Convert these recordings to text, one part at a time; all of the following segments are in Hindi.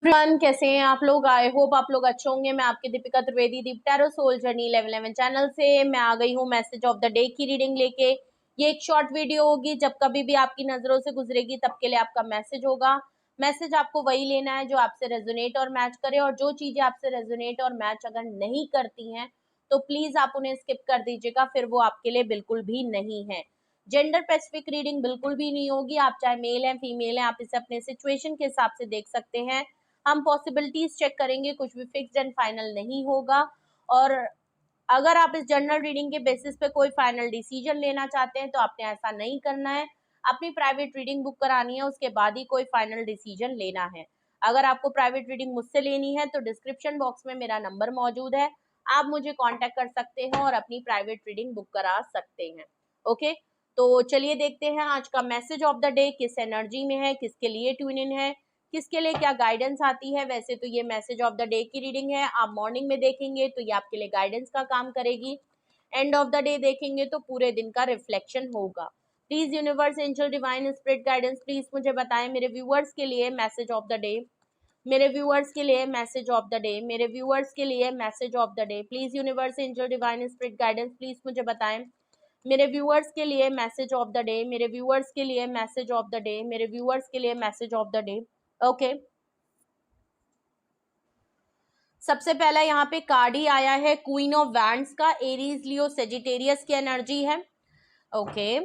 एवरीवन, कैसे हैं आप लोग। आई होप आप लोग अच्छे होंगे। मैं आपकी दीपिका त्रिवेदी, दीप टैरो सोल जर्नी 11 चैनल से मैं आ गई हूँ मैसेज ऑफ द डे की रीडिंग लेके। ये एक शॉर्ट वीडियो होगी, जब कभी भी आपकी नजरों से गुजरेगी तब के लिए आपका मैसेज होगा। मैसेज आपको वही लेना है जो आपसे रेजोनेट और मैच करे, और जो चीजें आपसे रेजोनेट और मैच अगर नहीं करती हैं तो प्लीज आप उन्हें स्किप कर दीजिएगा, फिर वो आपके लिए बिल्कुल भी नहीं है। जेंडर स्पेसिफिक रीडिंग बिल्कुल भी नहीं होगी। आप चाहे मेल हैं फीमेल हैं, आप इसे अपने सिचुएशन के हिसाब से देख सकते हैं। हम पॉसिबिलिटीज चेक करेंगे, कुछ भी फिक्स्ड एंड फाइनल नहीं होगा। और अगर आप इस जनरल रीडिंग के बेसिस पे कोई फाइनल डिसीजन लेना चाहते हैं तो आपने ऐसा नहीं करना है। अपनी प्राइवेट रीडिंग बुक करानी है, उसके बाद ही कोई फाइनल डिसीजन लेना है। अगर आपको प्राइवेट रीडिंग मुझसे लेनी है तो डिस्क्रिप्शन बॉक्स में मेरा नंबर मौजूद है, आप मुझे कांटेक्ट कर सकते हैं और अपनी प्राइवेट रीडिंग बुक करा सकते हैं। ओके, तो चलिए देखते हैं आज का मैसेज ऑफ द डे किस एनर्जी में है, किसके लिए ट्यून इन है, किसके लिए क्या गाइडेंस आती है। वैसे तो ये मैसेज ऑफ द डे की रीडिंग है, आप मॉर्निंग में देखेंगे तो ये आपके लिए गाइडेंस का काम करेगी, एंड ऑफ द डे देखेंगे तो पूरे दिन का रिफ्लेक्शन होगा। Please universe, angel, divine spirit guidance, please मुझे बताएं मेरे व्यूअर्स के लिए मैसेज ऑफ द डे, मेरे व्यूअर्स के लिए मैसेज ऑफ द डे, मेरे व्यूअर्स के लिए message of the day. Please universe, angel, divine spirit guidance, please मुझे बताएं मेरे व्यूअर्स के लिए मैसेज ऑफ द डे, मेरे व्यूअर्स के लिए मैसेज ऑफ द डे, मेरे व्यूअर्स के लिए message of the day. Okay, सबसे पहला यहाँ पे कार्ड ही आया है क्वीन ऑफ वैंड्स का, एरीज, लियो, सेजिटेरियस की एनर्जी है। ओके,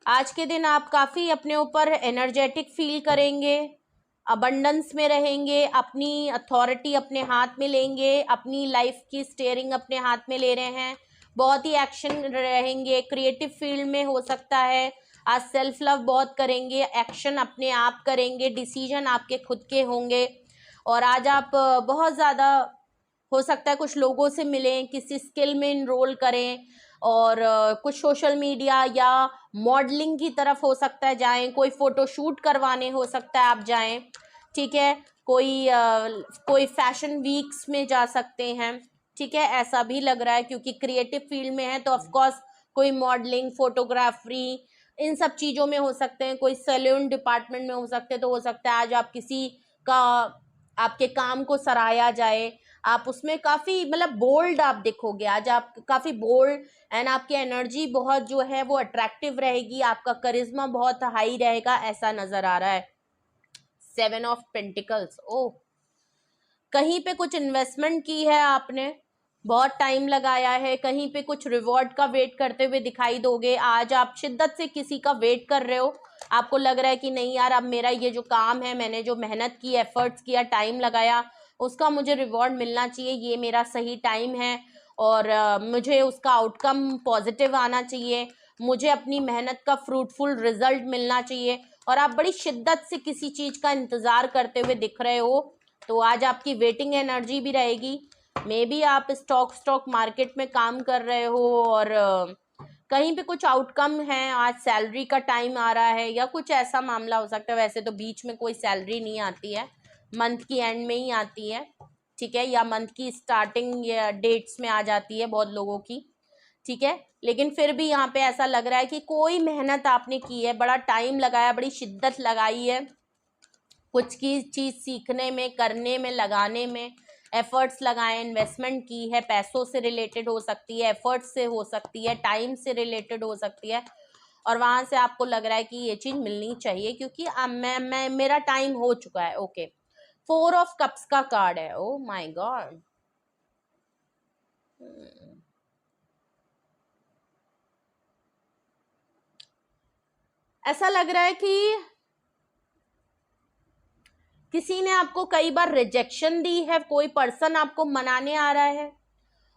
आज के दिन आप काफी अपने ऊपर एनर्जेटिक फील करेंगे, अबंडेंस में रहेंगे, अपनी अथॉरिटी अपने हाथ में लेंगे, अपनी लाइफ की स्टीयरिंग अपने हाथ में ले रहे हैं, बहुत ही एक्शन रहेंगे, क्रिएटिव फील्ड में हो सकता है। आज सेल्फ लव बहुत करेंगे, एक्शन अपने आप करेंगे, डिसीजन आपके खुद के होंगे। और आज आप बहुत ज़्यादा हो सकता है कुछ लोगों से मिलें, किसी स्किल में इनरोल करें, और कुछ सोशल मीडिया या मॉडलिंग की तरफ हो सकता है जाएं, कोई फोटो शूट करवाने हो सकता है आप जाएं, ठीक है, कोई फैशन वीक्स में जा सकते हैं, ठीक है, ऐसा भी लग रहा है क्योंकि क्रिएटिव फील्ड में है तो ऑफ कोर्स कोई मॉडलिंग, फोटोग्राफरी, इन सब चीज़ों में हो सकते हैं, कोई सैलून डिपार्टमेंट में हो सकते हैं। तो हो सकता है आज आप किसी का, आपके काम को सराहा जाए, आप उसमें काफ़ी मतलब बोल्ड आप दिखोगे आज, आप काफ़ी बोल्ड, एंड आपकी एनर्जी बहुत जो है वो अट्रैक्टिव रहेगी, आपका करिश्मा बहुत हाई रहेगा, ऐसा नज़र आ रहा है। 7 ऑफ पेंटिकल्स, ओह, कहीं पे कुछ इन्वेस्टमेंट की है आपने, बहुत टाइम लगाया है, कहीं पे कुछ रिवॉर्ड का वेट करते हुए दिखाई दोगे। आज आप शिद्दत से किसी का वेट कर रहे हो, आपको लग रहा है कि नहीं यार, अब मेरा ये जो काम है, मैंने जो मेहनत की, एफर्ट्स किया, टाइम लगाया, उसका मुझे रिवॉर्ड मिलना चाहिए, ये मेरा सही टाइम है, और मुझे उसका आउटकम पॉजिटिव आना चाहिए, मुझे अपनी मेहनत का फ्रूटफुल रिजल्ट मिलना चाहिए, और आप बड़ी शिद्दत से किसी चीज़ का इंतज़ार करते हुए दिख रहे हो। तो आज आपकी वेटिंग एनर्जी भी रहेगी। मे बी आप स्टॉक मार्केट में काम कर रहे हो, और कहीं पे कुछ आउटकम है, आज सैलरी का टाइम आ रहा है या कुछ ऐसा मामला हो सकता है। वैसे तो बीच में कोई सैलरी नहीं आती है, मंथ की एंड में ही आती है, ठीक है, या मंथ की स्टार्टिंग या डेट्स में आ जाती है बहुत लोगों की, ठीक है, लेकिन फिर भी यहाँ पे ऐसा लग रहा है कि कोई मेहनत आपने की है, बड़ा टाइम लगाया, बड़ी शिद्दत लगाई है, कुछ की चीज़ सीखने में, करने में, लगाने में एफर्ट्स लगाए, इन्वेस्टमेंट की है, पैसों से रिलेटेड हो सकती है, एफर्ट्स से हो सकती है, टाइम से रिलेटेड हो सकती है, और वहाँ से आपको लग रहा है कि ये चीज़ मिलनी चाहिए क्योंकि अब मैं मेरा टाइम हो चुका है। ओके, 4 ऑफ कप्स का कार्ड है, ओ माय गॉड, ऐसा लग रहा है कि किसी ने आपको कई बार रिजेक्शन दी है, कोई पर्सन आपको मनाने आ रहा है,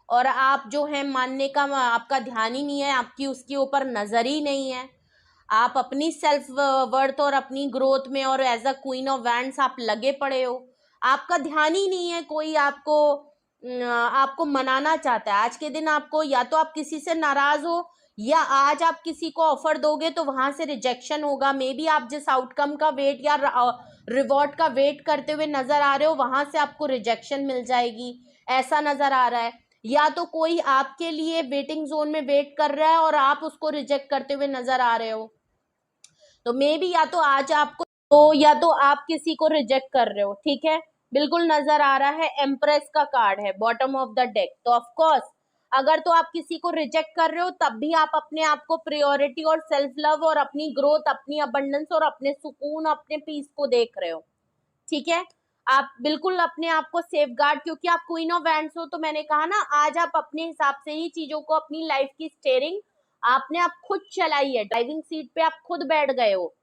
और आप जो है मानने का आपका ध्यान ही नहीं है, आपकी उसके ऊपर नज़र ही नहीं है, आप अपनी सेल्फ वर्थ और अपनी ग्रोथ में और as a queen of wands आप लगे पड़े हो, आपका ध्यान ही नहीं है, कोई आपको मनाना चाहता है। आज के दिन आपको या तो आप किसी से नाराज हो, या आज आप किसी को ऑफर दोगे तो वहां से रिजेक्शन होगा। मे बी आप जिस आउटकम का वेट या रिवॉर्ड का वेट करते हुए नजर आ रहे हो, वहां से आपको रिजेक्शन मिल जाएगी, ऐसा नजर आ रहा है। या तो कोई आपके लिए वेटिंग जोन में वेट कर रहा है और आप उसको रिजेक्ट करते हुए नजर आ रहे हो। तो मे बी या तो आज आपको तो या तो आप किसी को रिजेक्ट कर रहे हो, ठीक है, बिल्कुल नजर आ रहा है, एम्प्रेस का कार्ड है बॉटम ऑफ द डेक। तो ऑफ कोर्स अगर तो आप किसी को रिजेक्ट कर रहे हो तब भी आप अपने आप को प्रायोरिटी और सेल्फ लव और अपनी ग्रोथ, अपनी अबंडेंस और अपने सुकून, अपने पीस को देख रहे हो, ठीक है। आप बिल्कुल अपने आप को सेफ गार्ड, क्योंकि आप क्वीन ऑफ वैंड्स हो, तो मैंने कहा ना आज आप अपने हिसाब से ही चीजों को, अपनी लाइफ की स्टेयरिंग आपने आप खुद चलाई है, ड्राइविंग सीट पे आप खुद बैठ गए हो।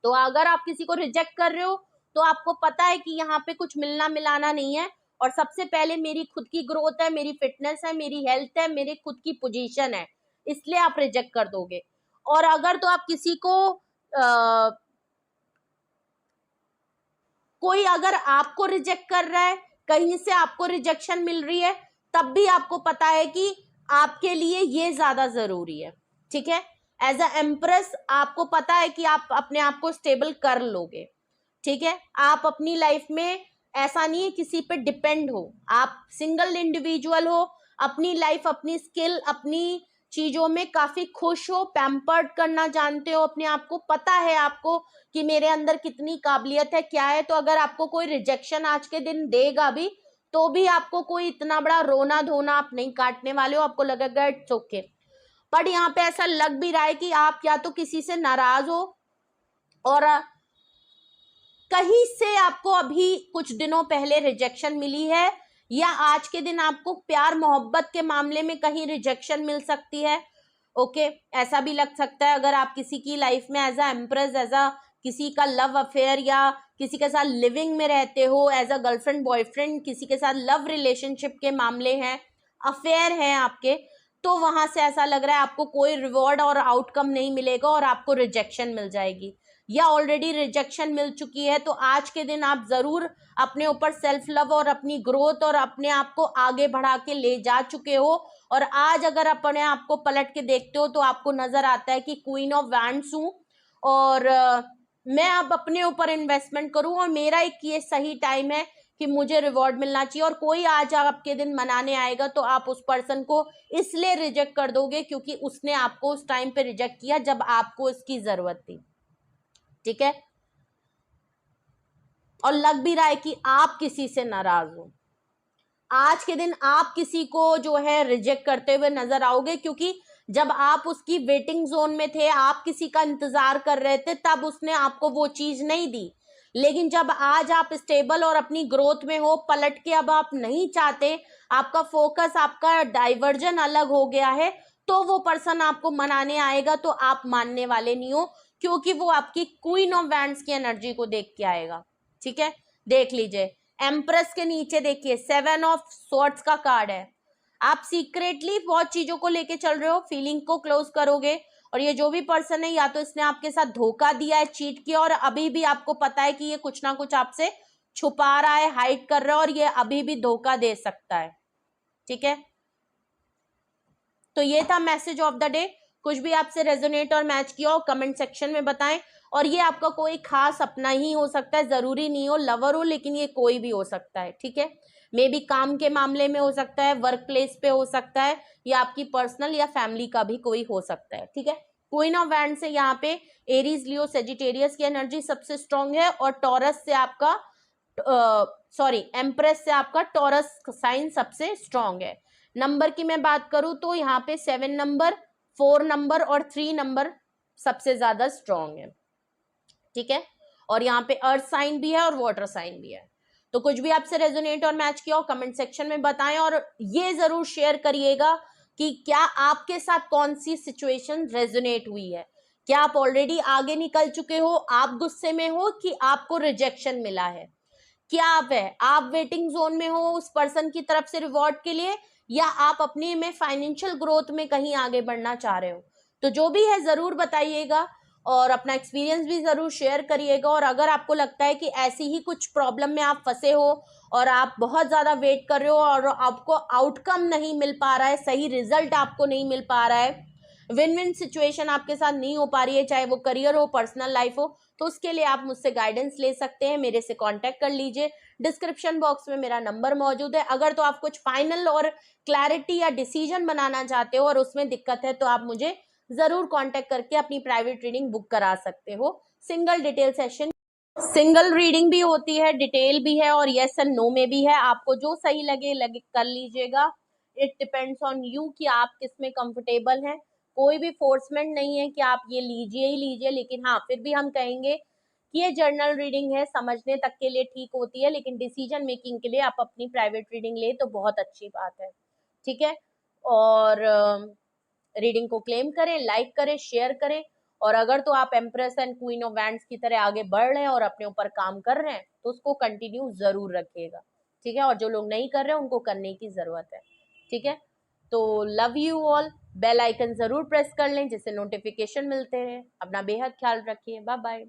तो अगर आप किसी को रिजेक्ट कर रहे हो तो आपको पता है कि यहाँ पे कुछ मिलना मिलाना नहीं है, और सबसे पहले मेरी खुद की ग्रोथ है, मेरी फिटनेस है, मेरी हेल्थ है, मेरे खुद की पोजीशन है, इसलिए आप रिजेक्ट कर दोगे। और अगर तो आप किसी को कोई अगर आपको रिजेक्ट कर रहा है, कहीं से आपको रिजेक्शन मिल रही है, तब भी आपको पता है कि आपके लिए ये ज्यादा जरूरी है, ठीक है। एज अ एम्प्रेस आपको पता है कि आप अपने आप को स्टेबल कर लोगे, ठीक है। आप अपनी लाइफ में ऐसा नहीं है किसी पे डिपेंड हो, आप सिंगल इंडिविजुअल हो, अपनी लाइफ, अपनी स्किल, अपनी चीजों में काफी खुश हो, पैम्पर्ड करना जानते हो अपने आप को, पता है आपको कि मेरे अंदर कितनी काबिलियत है, क्या है। तो अगर आपको कोई रिजेक्शन आज के दिन देगा भी तो भी आपको कोई इतना बड़ा रोना धोना आप नहीं काटने वाले हो, आपको लगेगा इट्स ओके। बट यहाँ पे ऐसा लग भी रहा है कि आप या तो किसी से नाराज हो, और कहीं से आपको अभी कुछ दिनों पहले रिजेक्शन मिली है, या आज के दिन आपको प्यार मोहब्बत के मामले में कहीं रिजेक्शन मिल सकती है। ओके, ऐसा भी लग सकता है अगर आप किसी की लाइफ में as a empress, as a किसी का लव अफेयर या किसी के साथ लिविंग में रहते हो, एज अ गर्लफ्रेंड बॉयफ्रेंड, किसी के साथ लव रिलेशनशिप के मामले हैं, अफेयर हैं आपके, तो वहां से ऐसा लग रहा है आपको कोई रिवॉर्ड और आउटकम नहीं मिलेगा और आपको रिजेक्शन मिल जाएगी, या ऑलरेडी रिजेक्शन मिल चुकी है। तो आज के दिन आप जरूर अपने ऊपर सेल्फ लव और अपनी ग्रोथ और अपने आप को आगे बढ़ा के ले जा चुके हो, और आज अगर अपने आप को पलट के देखते हो तो आपको नजर आता है कि क्वीन ऑफ वैंड्स हूं, और मैं अब अपने ऊपर इन्वेस्टमेंट करूं, और मेरा एक ये सही टाइम है कि मुझे रिवॉर्ड मिलना चाहिए। और कोई आज आपके दिन मनाने आएगा तो आप उस पर्सन को इसलिए रिजेक्ट कर दोगे क्योंकि उसने आपको उस टाइम पे रिजेक्ट किया जब आपको इसकी जरूरत थी, ठीक है। और लग भी रहा है कि आप किसी से नाराज हो, आज के दिन आप किसी को जो है रिजेक्ट करते हुए नजर आओगे, क्योंकि जब आप उसकी वेटिंग जोन में थे, आप किसी का इंतजार कर रहे थे, तब उसने आपको वो चीज नहीं दी। लेकिन जब आज आप स्टेबल और अपनी ग्रोथ में हो, पलट के अब आप नहीं चाहते, आपका फोकस, आपका डाइवर्जन अलग हो गया है, तो वो पर्सन आपको मनाने आएगा तो आप मानने वाले नहीं हो, क्योंकि वो आपकी क्वीन ऑफ वैंड्स की एनर्जी को देख के आएगा, ठीक है। देख लीजिए, एम्प्रेस के नीचे देखिए 7 ऑफ स्वॉर्ड्स का कार्ड है। आप सीक्रेटली बहुत चीजों को लेके चल रहे हो, फीलिंग को क्लोज करोगे, और ये जो भी पर्सन है या तो इसने आपके साथ धोखा दिया है, चीट किया, और अभी भी आपको पता है कि ये कुछ ना कुछ आपसे छुपा रहा है, हाइड कर रहा है, और ये अभी भी धोखा दे सकता है, ठीक है। तो ये था मैसेज ऑफ द डे। कुछ भी आपसे रेजोनेट और मैच किया हो कमेंट सेक्शन में बताएं। और ये आपका कोई खास अपना ही हो सकता है, जरूरी नहीं हो लवर हो, लेकिन ये कोई भी हो सकता है, ठीक है। मे बी काम के मामले में हो सकता है, वर्क प्लेस पे हो सकता है, या आपकी पर्सनल या फैमिली का भी कोई हो सकता है, ठीक है। क्वीन ऑफ वैंड से यहाँ पे एरीज, लियो, सेजिटेरियस की एनर्जी सबसे स्ट्रांग है, और टॉरस से आपका एम्प्रेस से आपका टॉरस साइन सबसे स्ट्रांग है। नंबर की मैं बात करूं तो यहाँ पे 7 नंबर, 4 नंबर और 3 नंबर सबसे ज्यादा स्ट्रांग है, ठीक है। और यहाँ पे अर्थ साइन भी है और वाटर साइन भी है। तो कुछ भी आपसे रेजोनेट और मैच किया हो कमेंट सेक्शन में बताएं, और ये जरूर शेयर करिएगा कि क्या आपके साथ कौन सी सिचुएशन रेजोनेट हुई है। क्या आप ऑलरेडी आगे निकल चुके हो, आप गुस्से में हो, कि आपको रिजेक्शन मिला है, क्या आप वेटिंग जोन में हो उस पर्सन की तरफ से रिवॉर्ड के लिए, या आप अपने में फाइनेंशियल ग्रोथ में कहीं आगे बढ़ना चाह रहे हो। तो जो भी है जरूर बताइएगा, और अपना एक्सपीरियंस भी जरूर शेयर करिएगा। और अगर आपको लगता है कि ऐसी ही कुछ प्रॉब्लम में आप फंसे हो और आप बहुत ज्यादा वेट कर रहे हो और आपको आउटकम नहीं मिल पा रहा है, सही रिजल्ट आपको नहीं मिल पा रहा है, विन विन सिचुएशन आपके साथ नहीं हो पा रही है, चाहे वो करियर हो, पर्सनल लाइफ हो, तो उसके लिए आप मुझसे गाइडेंस ले सकते हैं, मेरे से कांटेक्ट कर लीजिए। डिस्क्रिप्शन बॉक्स में मेरा नंबर मौजूद है। अगर तो आप कुछ फाइनल और क्लैरिटी या डिसीजन बनाना चाहते हो और उसमें दिक्कत है तो आप मुझे ज़रूर कांटेक्ट करके अपनी प्राइवेट रीडिंग बुक करा सकते हो। Single detail session, single reading भी होती है, डिटेल भी है और यस एंड नो में भी है। आपको जो सही लगे कर लीजिएगा। इट डिपेंड्स ऑन यू कि आप किस में कंफर्टेबल हैं। कोई भी फोर्समेंट नहीं है कि आप ये लीजिए ही लीजिए, लेकिन हाँ फिर भी हम कहेंगे कि ये जर्नल रीडिंग है, समझने तक के लिए ठीक होती है, लेकिन डिसीजन मेकिंग के लिए आप अपनी प्राइवेट रीडिंग ले तो बहुत अच्छी बात है। ठीक है, और रीडिंग को क्लेम करें, लाइक करें, शेयर करें। और अगर तो आप empress and queen of wands की तरह आगे बढ़ रहे हैं और अपने ऊपर काम कर रहे हैं तो उसको कंटिन्यू जरूर रखिएगा। ठीक है, और जो लोग नहीं कर रहे हैं उनको करने की जरूरत है। ठीक है, तो love you all. Bell icon जरूर प्रेस कर लें जिससे नोटिफिकेशन मिलते रहे। अपना बेहद ख्याल रखिए। Bye bye.